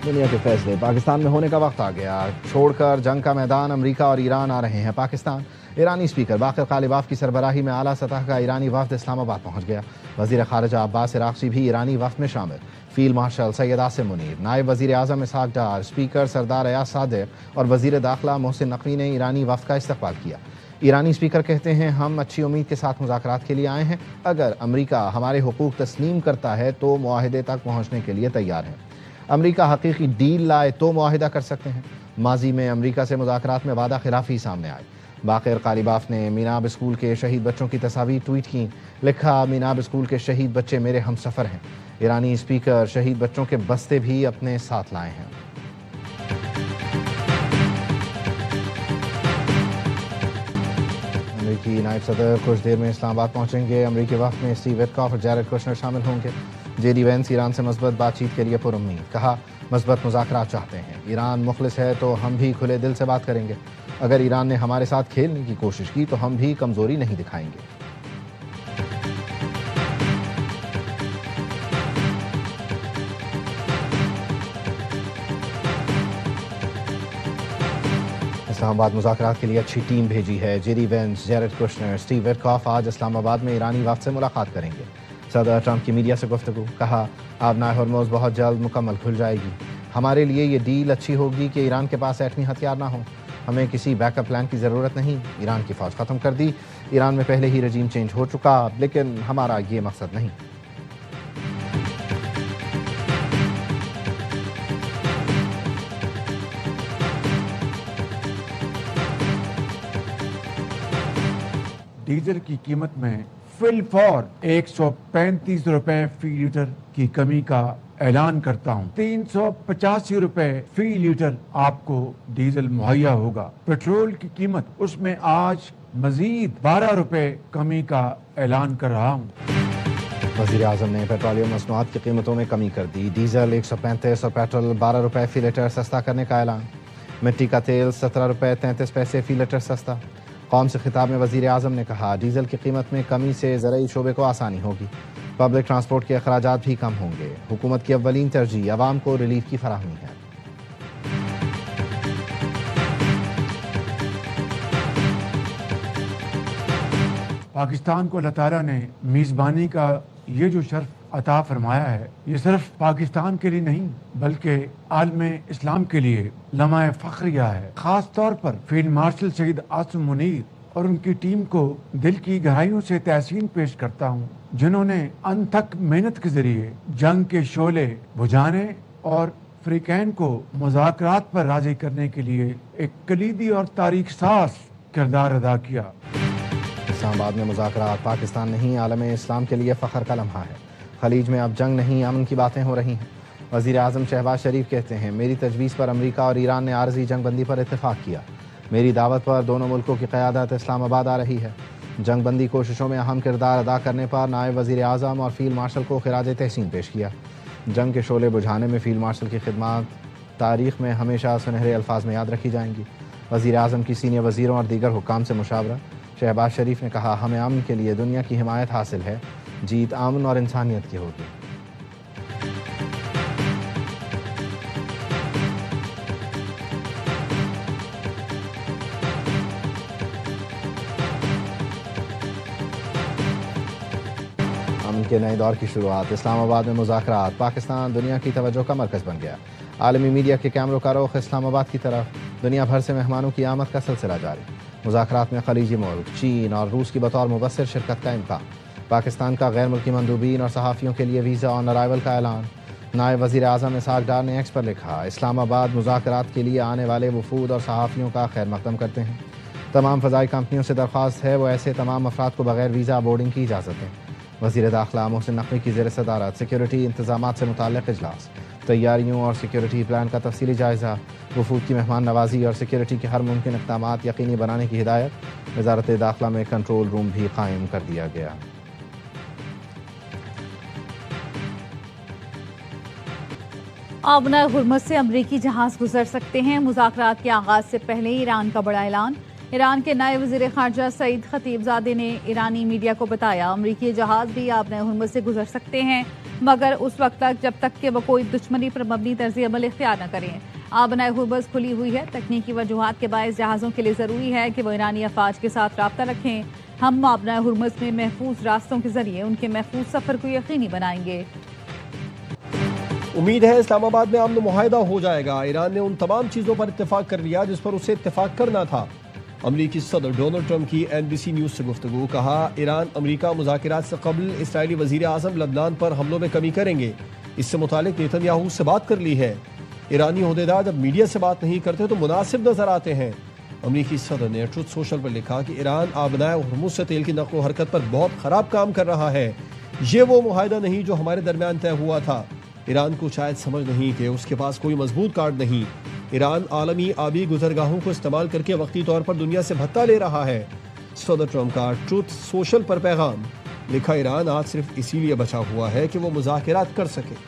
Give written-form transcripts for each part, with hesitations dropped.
دنیا کے فیصلے پاکستان میں ہونے کا وقت آ گیا، چھوڑ کر جنگ کا میدان امریکہ اور ایران آ رہے ہیں پاکستان۔ ایرانی اسپیکر باقر قالباف کی سربراہی میں اعلیٰ سطح کا ایرانی وفد اسلام آباد پہنچ گیا۔ وزیر خارجہ عباس عراقچی بھی ایرانی وفد میں شامل، فیلڈ مارشل سید عاصم منیر، نائب وزیر اعظم اسحاق ڈار، اسپیکر سردار ایاز صادق اور وزیر داخلہ محسن نقوی نے ایرانی وفد کا استقبال کیا۔ ایرانی اسپیکر کہتے ہیں، ہم اچھی امید کے ساتھ مذاکرات کے لیے آئے ہیں، اگر امریکہ ہمارے حقوق تسلیم کرتا ہے تو معاہدے تک پہنچنے کے لیے تیار ہیں۔ امریکہ حقیقی ڈیل لائے تو معاہدہ کر سکتے ہیں۔ ماضی میں امریکہ سے مذاکرات میں وعدہ خلافی سامنے آئی۔ باقر قالباف نے میناب اسکول کے شہید بچوں کی تصاویر ٹویٹ کی، لکھا میناب اسکول کے شہید بچے میرے ہم سفر ہیں۔ ایرانی اسپیکر شہید بچوں کے بستے بھی اپنے ساتھ لائے ہیں۔ امریکی نائب صدر کچھ دیر میں اسلام آباد پہنچیں گے۔ امریکی وفد میں اسٹیو وٹکاف اور جیرڈ کوشنر شامل ہوں گے۔ جے ڈی وینس ایران سے مثبت بات چیت کے لیے پر امید، کہا مثبت مذاکرات چاہتے ہیں، ایران مخلص ہے تو ہم بھی کھلے دل سے بات کریں گے، اگر ایران نے ہمارے ساتھ کھیلنے کی کوشش کی تو ہم بھی کمزوری نہیں دکھائیں گے۔ اسلام آباد مذاکرات کے لیے اچھی ٹیم بھیجی ہے۔ J D Vance, Jared Kushner, Steve Witkoff آج اسلام آباد میں ایرانی وفد سے ملاقات کریں گے۔ صدر ٹرمپ کی میڈیا سے گفتگو، کہا آبنائے ہرمز بہت جلد مکمل کھل جائے گی، ہمارے لیے یہ ڈیل اچھی ہوگی کہ ایران کے پاس ایٹمی ہتھیار نہ ہوں، ہمیں کسی بیک اپ پلان کی ضرورت نہیں، ایران کی فوج ختم کر دی، ایران میں پہلے ہی رجیم چینج ہو چکا، لیکن ہمارا یہ مقصد نہیں۔ ڈیزل کی قیمت میں فی الفور 135 روپے فی لیٹر کی کمی کا اعلان کرتا ہوں۔ 385 روپے فی لیٹر آپ کو ڈیزل مہیا ہوگا۔ پیٹرول کی قیمت اس میں آج مزید 12 روپے کمی کا اعلان کر رہا ہوں۔ وزیر اعظم نے پیٹرولیم مصنوعات کی قیمتوں میں کمی کر دی، ڈیزل 135 اور پیٹرول 12 روپے فی لیٹر سستا کرنے کا اعلان۔ مٹی کا تیل 17 روپے 33 پیسے فی لیٹر سستا۔ قوم سے خطاب میں وزیر اعظم نے کہا ڈیزل کی قیمت میں کمی سے زرعی شعبے کو آسانی ہوگی، پبلک ٹرانسپورٹ کے اخراجات بھی کم ہوں گے، حکومت کی اولین ترجیح عوام کو ریلیف کی فراہمی ہے۔ پاکستان کو اللہ تعالیٰ نے میزبانی کا یہ جو شرف عطا فرمایا ہے، یہ صرف پاکستان کے لیے نہیں بلکہ عالم اسلام کے لیے لمحہ فخریہ ہے۔ خاص طور پر فیلڈ مارشل سید عاصم منیر اور ان کی ٹیم کو دل کی گہرائیوں سے تحسین پیش کرتا ہوں، جنہوں نے انتھک محنت کے ذریعے جنگ کے شعلے بجھانے اور فریقین کو مذاکرات پر راضی کرنے کے لیے ایک کلیدی اور تاریخ ساز کردار ادا کیا۔ اسلام آباد میں مذاکرات پاکستان نہیں عالم اسلام کے لیے فخر کا لمحہ ہے۔ خلیج میں اب جنگ نہیں امن کی باتیں ہو رہی ہیں۔ وزیر اعظم شہباز شریف کہتے ہیں میری تجویز پر امریکہ اور ایران نے عارضی جنگ بندی پر اتفاق کیا، میری دعوت پر دونوں ملکوں کی قیادت اسلام آباد آ رہی ہے۔ جنگ بندی کوششوں میں اہم کردار ادا کرنے پر نائب وزیر اعظم اور فیلڈ مارشل کو خراج تحسین پیش کیا۔ جنگ کے شعلے بجھانے میں فیلڈ مارشل کی خدمات تاریخ میں ہمیشہ سنہرے الفاظ میں یاد رکھی جائیں گی۔ وزیر اعظم کی سینئر وزیروں اور دیگر حکام سے مشاورہ، شہباز شریف نے کہا ہمیں امن کے لیے دنیا کی حمایت حاصل ہے، جیت امن اور انسانیت کی ہوگی۔ امن کے نئے دور کی شروعات، اسلام آباد میں مذاکرات، پاکستان دنیا کی توجہ کا مرکز بن گیا۔ عالمی میڈیا کے کیمروں کا رخ اسلام آباد کی طرف، دنیا بھر سے مہمانوں کی آمد کا سلسلہ جاری۔ مذاکرات میں خلیجی ملک چین اور روس کی بطور مبصر شرکت کا امکان۔ پاکستان کا غیر ملکی مندوبین اور صحافیوں کے لیے ویزا آن ارائیول کا اعلان۔ نائب وزیر اعظم اسحاق ڈار نے ایکس پر لکھا اسلام آباد مذاکرات کے لیے آنے والے وفود اور صحافیوں کا خیر مقدم کرتے ہیں، تمام فضائی کمپنیوں سے درخواست ہے وہ ایسے تمام افراد کو بغیر ویزا بورڈنگ کی اجازت دیں۔ وزیر داخلہ محسن نقوی کی زیر صدارت سیکیورٹی انتظامات سے متعلق اجلاس، تیاریوں اور سیکیورٹی پلان کا تفصیلی جائزہ، وفود کی مہمان نوازی اور سیکیورٹی کے ہر ممکن اقدامات یقینی بنانے کی ہدایت۔ وزارت داخلہ میں کنٹرول روم بھی قائم کر دیا گیا۔ آبنائے ہرمز سے امریکی جہاز گزر سکتے ہیں، مذاکرات کے آغاز سے پہلے ایران کا بڑا اعلان۔ ایران کے نئے وزیر خارجہ سعید خطیب زادے نے ایرانی میڈیا کو بتایا امریکی جہاز بھی آبنۂ ہرمز سے گزر سکتے ہیں مگر اس وقت تک جب تک کہ وہ کوئی دشمنی پر مبنی طرز عمل اختیار نہ کریں۔ آبنۂ ہرمز کھلی ہوئی ہے، تکنیکی وجوہات کے باعث جہازوں کے لیے ضروری ہے کہ وہ ایرانی افواج کے ساتھ رابطہ رکھیں۔ ہم آبنۂ ہرمز میں محفوظ راستوں کے ذریعے ان کے محفوظ سفر کو یقینی بنائیں گے۔ امید ہے اسلام آباد میں امن معاہدہ ہو جائے گا۔ ایران نے ان تمام چیزوں پر اتفاق کر لیا جس پر اسے اتفاق کرنا تھا۔ امریکی صدر ڈونلڈ ٹرمپ کی NBC نیوز سے گفتگو، کہا ایران امریکہ مذاکرات سے قبل اسرائیلی وزیر اعظم لبنان پر حملوں میں کمی کریں گے، اس سے متعلق نیتن یاہو سے بات کر لی ہے۔ ایرانی عہدیدار جب میڈیا سے بات نہیں کرتے تو مناسب نظر آتے ہیں۔ امریکی صدر نے ٹروتھ سوشل پر لکھا کہ ایران آبنائے ہرمز سے تیل کی نقل و حرکت پر بہت خراب کام کر رہا ہے، یہ وہ معاہدہ نہیں جو ہمارے درمیان طے ہوا تھا۔ ایران کو شاید سمجھ نہیں کہ اس کے پاس کوئی مضبوط کارڈ نہیں۔ ایران عالمی آبی گزرگاہوں کو استعمال کر کے وقتی طور پر دنیا سے بھتہ لے رہا ہے۔ صدر ٹرمپ کا ٹروتھ سوشل پر پیغام، لکھا ایران آج صرف اسی لیے بچا ہوا ہے کہ وہ مذاکرات کر سکے۔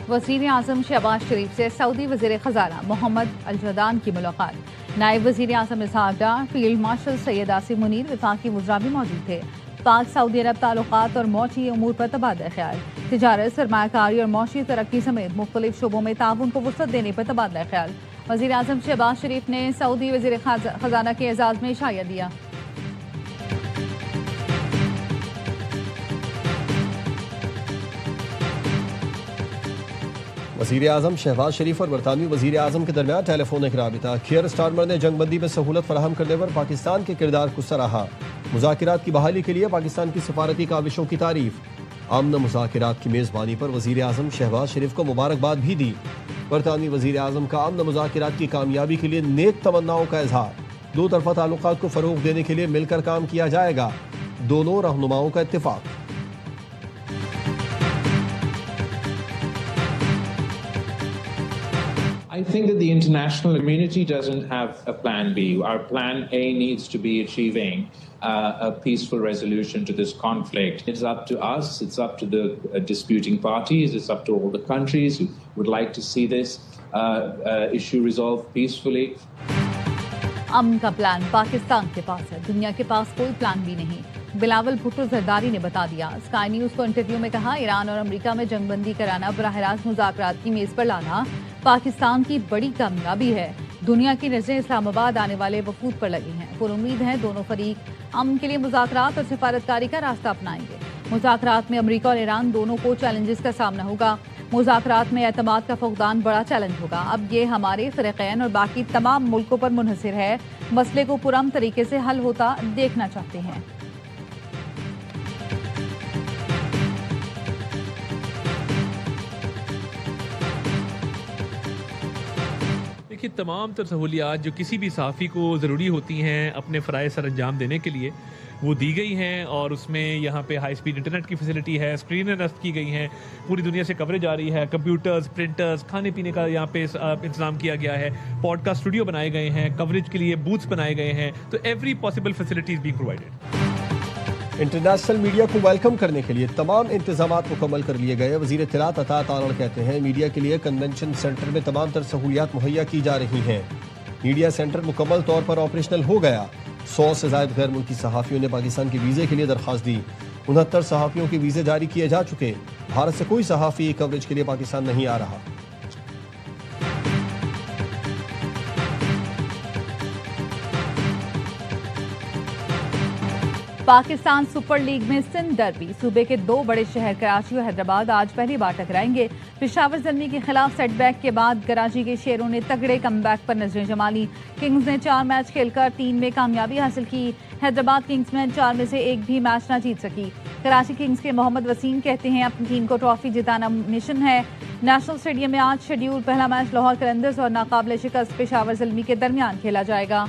وزیر اعظم شہباز شریف سے سعودی وزیر خزانہ محمد الجدان کی ملاقات۔ نائب وزیر اعظم اسحاق ڈار، فیلڈ مارشل سید آصف منیر، وفاقی وزراء بھی موجود تھے۔ پاک سعودی عرب تعلقات اور معاشی امور پر تبادلہ خیال، تجارت، سرمایہ کاری اور معاشی ترقی سمیت مختلف شعبوں میں تعاون کو وسعت دینے پر تبادلہ خیال۔ وزیر اعظم شہباز شریف نے سعودی وزیر خزانہ کے اعزاز میں عشائیہ دیا۔ وزیر اعظم شہباز شریف اور برطانوی وزیر اعظم کے درمیان ٹیلی فونک رابطہ۔ کیئر سٹارمر نے جنگ بندی میں سہولت فراہم کرنے پر پاکستان کے کردار کو سراہا۔ مذاکرات کی بحالی کے لیے پاکستان کی سفارتی کاوشوں کی تعریف۔ امن مذاکرات کی میزبانی پر وزیر اعظم شہباز شریف کو مبارکباد بھی دی۔ برطانوی وزیر اعظم کا امن مذاکرات کی کامیابی کے لیے نیک تمناؤں کا اظہار۔ دو طرفہ تعلقات کو فروغ دینے کے لیے مل کر کام کیا جائے گا، دونوں رہنماؤں کا اتفاق۔ I think that the international community doesn't have a plan B. Our plan A needs to be achieving a peaceful resolution to this conflict. It's up to us, it's up to the disputing parties, it's up to all the countries who would like to see this issue resolved peacefully. امن کا plan Pakistan کے پاس ہے، دنیا کے پاس کوئی plan بھی نہیں، بلاول بھٹو زرداری نے بتا دیا۔ اسکائی نیوز کو انٹرویو میں کہا ایران اور امریکہ میں جنگ بندی کرانا، براہ راست مذاکرات کی میز پر لانا پاکستان کی بڑی کامیابی ہے۔ دنیا کی نظریں اسلام آباد آنے والے وفود پر لگی ہیں، پر امید ہے دونوں فریق امن کے لیے مذاکرات اور سفارتکاری کا راستہ اپنائیں گے۔ مذاکرات میں امریکہ اور ایران دونوں کو چیلنجز کا سامنا ہوگا۔ مذاکرات میں اعتماد کا فقدان بڑا چیلنج ہوگا۔ اب یہ ہمارے فریقین اور باقی تمام ملکوں پر منحصر ہے، مسئلے کو پرامن طریقے سے حل ہوتا دیکھنا چاہتے ہیں۔ دیکھیے، تمام تر سہولیات جو کسی بھی صحافی کو ضروری ہوتی ہیں اپنے فرائض سر انجام دینے کے لیے، وہ دی گئی ہیں، اور اس میں یہاں پہ ہائی سپیڈ انٹرنیٹ کی فیسلٹی ہے، اسکرینیں نصب کی گئی ہیں، پوری دنیا سے کوریج آ رہی ہے، کمپیوٹرز، پرنٹرز، کھانے پینے کا یہاں پہ انتظام کیا گیا ہے، پوڈ کاسٹ اسٹوڈیو بنائے گئے ہیں، کوریج کے لیے بوتھس بنائے گئے ہیں، تو every possible facility is being provided. International media کو ویلکم کرنے کے لیے تمام انتظامات مکمل کر لیے گئے۔ وزیر اطلاعات عطا تارڑ کہتے ہیں میڈیا کے لیے کنونشن سینٹر میں تمام تر سہولیات مہیا کی جا رہی ہیں۔ میڈیا سینٹر مکمل طور پر آپریشنل ہو گیا۔ 100 سے زائد غیر ملکی صحافیوں نے پاکستان کے ویزے کے لیے درخواست دی۔ 69 صحافیوں کے ویزے جاری کیے جا چکے۔ بھارت سے کوئی صحافی کوریج کے لیے پاکستان نہیں آ رہا۔ پاکستان سپر لیگ میں سندھ ڈربی، صوبے کے دو بڑے شہر کراچی اور حیدرآباد آج پہلی بار ٹکرائیں گے۔ پشاور زلمی کے خلاف سیٹ بیک کے بعد کراچی کے شیروں نے تگڑے کم بیک پر نظریں جما لی۔ کنگز نے 4 میچ کھیل کر 3 میں کامیابی حاصل کی۔ حیدرآباد کنگز میں 4 میں سے ایک بھی میچ نہ جیت سکی۔ کراچی کنگز کے محمد وسیم کہتے ہیں اپنی ٹیم کو ٹرافی جتانا مشن ہے۔ نیشنل اسٹیڈیم میں آج شیڈیول پہلا میچ لاہور قلندرز اور ناقابل شکست پشاور زلمی کے درمیان کھیلا جائے گا۔